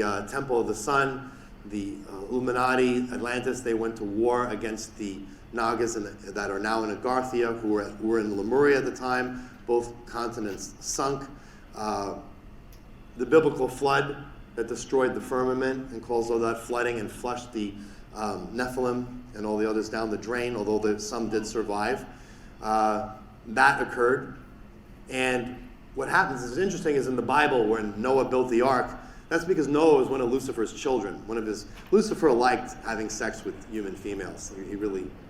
the Temple of the Sun, the Illuminati, Atlantis, they went to war against the Nagas that are now in Agartha, who were in Lemuria at the time. Both continents sunk. The biblical flood that destroyed the firmament and caused all that flooding and flushed the Nephilim and all the others down the drain, although some did survive. That occurred. And what happens is interesting is in the Bible when Noah built the ark, that's because Noah was one of Lucifer's children. Lucifer liked having sex with human females.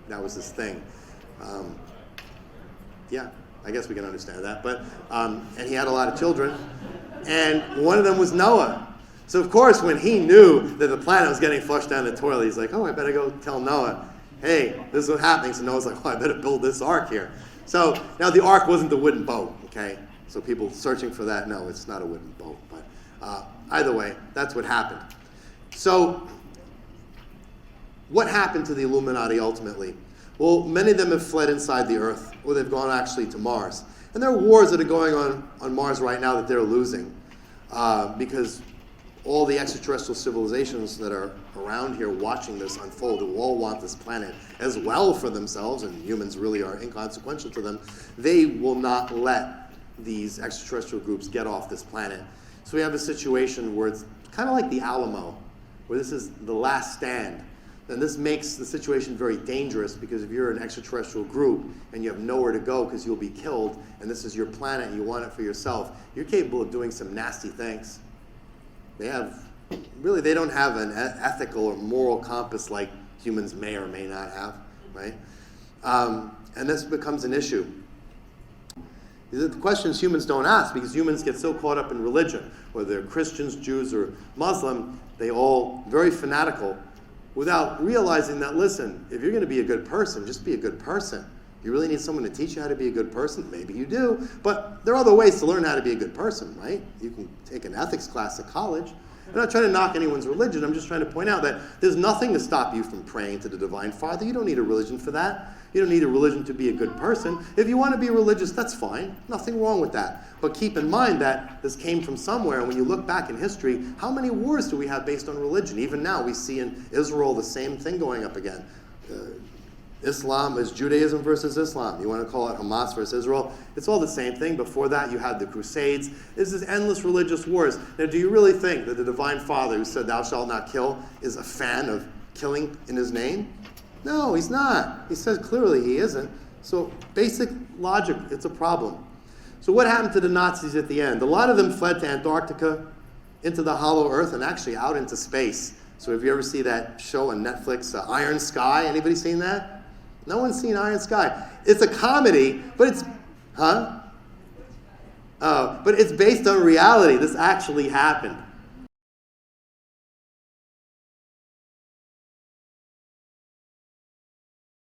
That was his thing. Yeah, I guess we can understand that. But and he had a lot of children. And one of them was Noah. So of course, when he knew that the planet was getting flushed down the toilet, he's like, oh, I better go tell Noah, hey, this is what's happening. So Noah's like, oh, I better build this ark here. So now the ark wasn't the wooden boat, okay? So people searching for that, no, it's not a wooden boat. But either way, that's what happened. So what happened to the Illuminati ultimately? Well, many of them have fled inside the Earth, or they've gone actually to Mars. And there are wars that are going on Mars right now that they're losing because all the extraterrestrial civilizations that are around here watching this unfold, who all want this planet as well for themselves, and humans really are inconsequential to them, they will not let these extraterrestrial groups get off this planet. So we have a situation where it's kind of like the Alamo, where this is the last stand. And this makes the situation very dangerous because if you're an extraterrestrial group and you have nowhere to go because you'll be killed, and this is your planet and you want it for yourself, you're capable of doing some nasty things. They don't have an ethical or moral compass like humans may or may not have, right? And this becomes an issue. These are the questions humans don't ask because humans get so caught up in religion, whether they're Christians, Jews, or Muslim, they all very fanatical without realizing that, listen, if you're going to be a good person, just be a good person. You really need someone to teach you how to be a good person? Maybe you do, but there are other ways to learn how to be a good person, right? You can take an ethics class at college. I'm not trying to knock anyone's religion. I'm just trying to point out that there's nothing to stop you from praying to the Divine Father. You don't need a religion for that. You don't need a religion to be a good person. If you want to be religious, that's fine. Nothing wrong with that. But keep in mind that this came from somewhere. And when you look back in history, how many wars do we have based on religion? Even now, we see in Israel the same thing going up again. Islam is Judaism versus Islam. You want to call it Hamas versus Israel. It's all the same thing. Before that, you had the Crusades. This is endless religious wars. Now, do you really think that the Divine Father who said, thou shalt not kill, is a fan of killing in his name? No, he's not. He says clearly he isn't. So basic logic, it's a problem. So what happened to the Nazis at the end? A lot of them fled to Antarctica, into the hollow earth, and actually out into space. So if you ever see that show on Netflix, Iron Sky, anybody seen that? No one's seen Iron Sky. It's a comedy, but it's, but it's based on reality. This actually happened.